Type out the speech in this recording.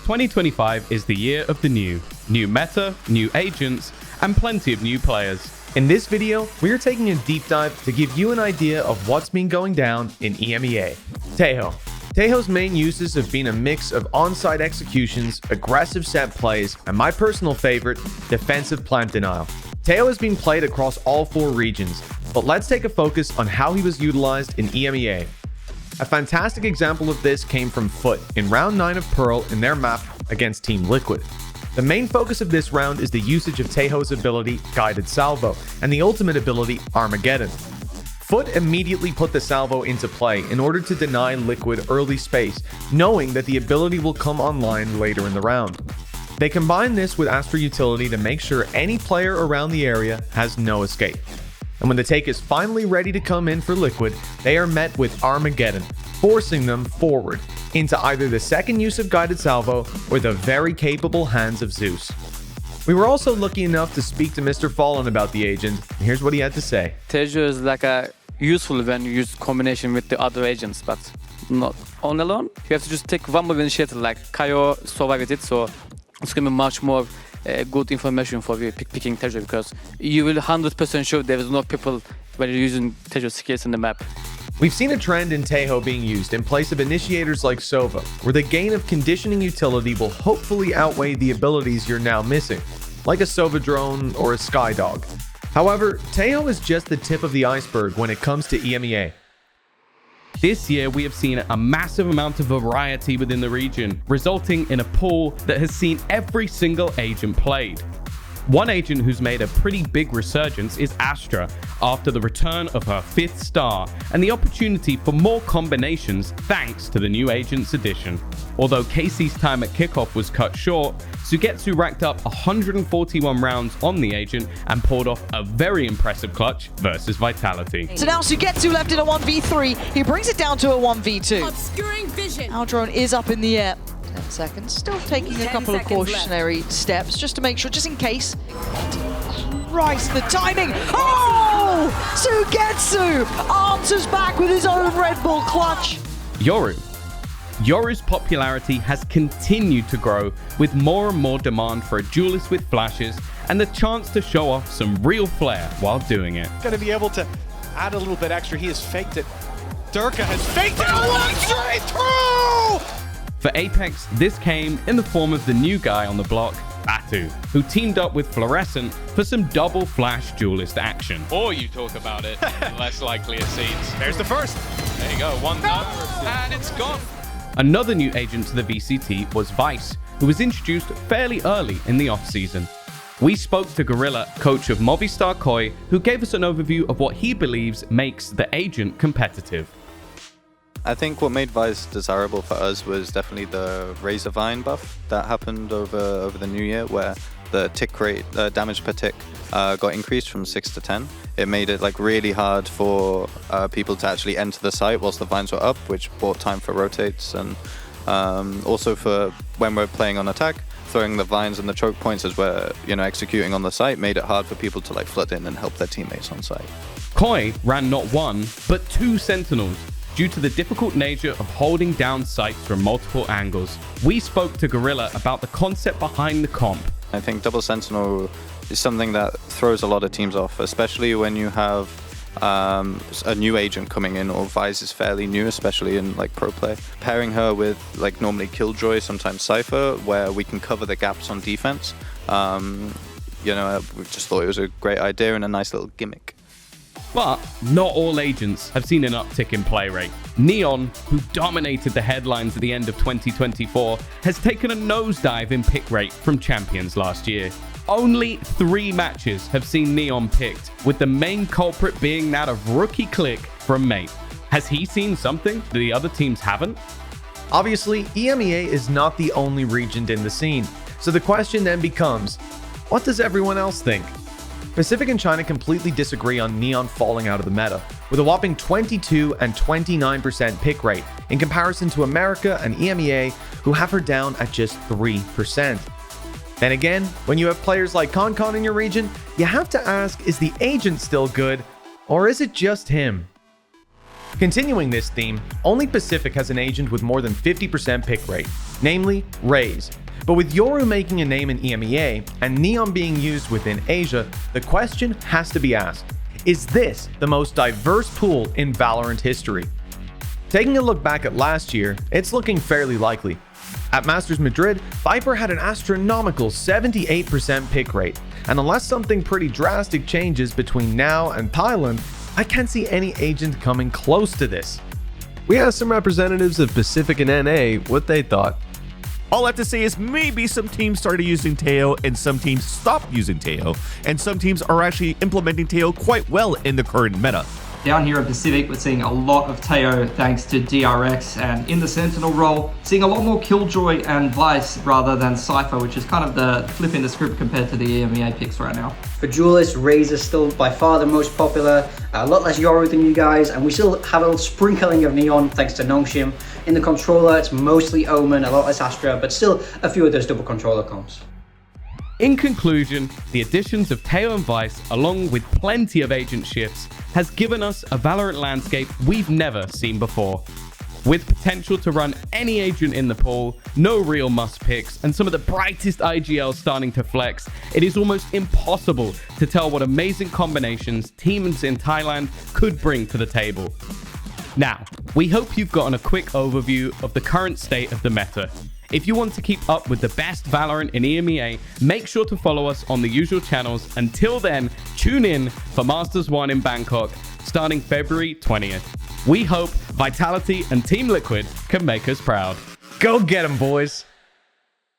2025 is the year of the new meta, new agents, and plenty of new players. In this video, we are taking a deep dive to give you an idea of what's been going down in EMEA. Taho. Taho's main uses have been a mix of on-site executions, aggressive set plays, and my personal favorite, defensive plant denial. Taho has been played across all 4 regions, but let's take a focus on how he was utilized in EMEA. A fantastic example of this came from Foot in round 9 of Pearl in their map against Team Liquid. The main focus of this round is the usage of Taho's ability, Guided Salvo, and the ultimate ability, Armageddon. Foot immediately put the salvo into play in order to deny Liquid early space, knowing that the ability will come online later in the round. They combine this with Astra utility to make sure any player around the area has no escape. And when the take is finally ready to come in for Liquid, they are met with Armageddon, forcing them forward into either the second use of Guided Salvo or the very capable hands of Zeus. We were also lucky enough to speak to Mr. Fallen about the agent, and here's what he had to say. Tejo is like a useful when you use combination with the other agents, but not on alone. You have to just take one move initiator, like Kaio survive with it, so it's going to be much more good information for you picking Tejo, because you will 100% sure there is no people when you're using Tejo skills in the map. We've seen a trend in Taho being used in place of initiators like Sova, where the gain of conditioning utility will hopefully outweigh the abilities you're now missing, like a Sova drone or a Skydog. However, Taho is just the tip of the iceberg when it comes to EMEA. This year, we have seen a massive amount of variety within the region, resulting in a pool that has seen every single agent played. One agent who's made a pretty big resurgence is Astra, after the return of her 5th star and the opportunity for more combinations thanks to the new agents addition. Although Casey's time at kickoff was cut short, Sugetsu racked up 141 rounds on the agent and pulled off a very impressive clutch versus Vitality. So now Sugetsu left in a 1v3, he brings it down to a 1v2. Obscuring vision. Our drone is up in the air. 10 seconds, still taking a couple of cautionary steps just to make sure, just in case. Christ, the timing! Oh! Sugetsu answers back with his own Red Bull clutch. Yoru's popularity has continued to grow with more and more demand for a duelist with flashes and the chance to show off some real flair while doing it. Going to be able to add a little bit extra. He has faked it. Durka has faked it. One straight through! For Apex, this came in the form of the new guy on the block, Batu, who teamed up with Fluorescent for some double flash duelist action. Or you talk about it, less likely it seems. There's the first. There you go, one done, and it's gone. Another new agent to the VCT was Vice, who was introduced fairly early in the off-season. We spoke to Gorilla, coach of Movistar Koi, who gave us an overview of what he believes makes the agent competitive. I think what made Vice desirable for us was definitely the Razor Vine buff that happened over the new year, where the tick rate, damage per tick, got increased from 6 to 10. It made it like really hard for people to actually enter the site whilst the vines were up, which bought time for rotates, and also for when we're playing on attack, throwing the vines and the choke points as we're executing on the site made it hard for people to like flood in and help their teammates on site. Koi ran not 1, but 2 sentinels, due to the difficult nature of holding down sites from multiple angles. We spoke to Gorilla about the concept behind the comp. I think double sentinel is something that throws a lot of teams off, especially when you have a new agent coming in, or Vice is fairly new, especially in like pro play. Pairing her with like normally Killjoy, sometimes Cypher, where we can cover the gaps on defense. We just thought it was a great idea and a nice little gimmick. But not all agents have seen an uptick in play rate. Neon, who dominated the headlines at the end of 2024, has taken a nosedive in pick rate from champions last year. Only 3 matches have seen Neon picked, with the main culprit being that of rookie Click from Mate. Has he seen something that the other teams haven't? Obviously, EMEA is not the only region in the scene, so the question then becomes, what does everyone else think? Pacific and China completely disagree on Neon falling out of the meta, with a whopping 22 and 29% pick rate, in comparison to America and EMEA, who have her down at just 3%. Then again, when you have players like ConCon in your region, you have to ask, is the agent still good, or is it just him? Continuing this theme, only Pacific has an agent with more than 50% pick rate. namely Raze. But with Yoru making a name in EMEA and Neon being used within Asia, the question has to be asked, is this the most diverse pool in Valorant history? Taking a look back at last year, it's looking fairly likely. At Masters Madrid, Viper had an astronomical 78% pick rate, and unless something pretty drastic changes between now and Thailand, I can't see any agent coming close to this. We asked some representatives of Pacific and NA what they thought. All I have to say is maybe some teams started using Taho and some teams stopped using Taho, and some teams are actually implementing Taho quite well in the current meta. Down here in Pacific, we're seeing a lot of Taho thanks to DRX, and in the Sentinel role, seeing a lot more Killjoy and Vice rather than Cypher, which is kind of the flip in the script compared to the EMEA picks right now. For duelists, Raze is still by far the most popular, a lot less Yoru than you guys, and we still have a little sprinkling of Neon thanks to Nongshim. In the controller, it's mostly Omen, a lot less Astra, but still a few of those double controller comps. In conclusion, the additions of Taho and Vice, along with plenty of agent shifts, has given us a Valorant landscape we've never seen before. With potential to run any agent in the pool, no real must picks, and some of the brightest IGLs starting to flex, it is almost impossible to tell what amazing combinations teams in Thailand could bring to the table. Now, we hope you've gotten a quick overview of the current state of the meta. If you want to keep up with the best Valorant in EMEA, make sure to follow us on the usual channels. Until then, tune in for Masters 1 in Bangkok, starting February 20th. We hope Vitality and Team Liquid can make us proud. Go get 'em, boys!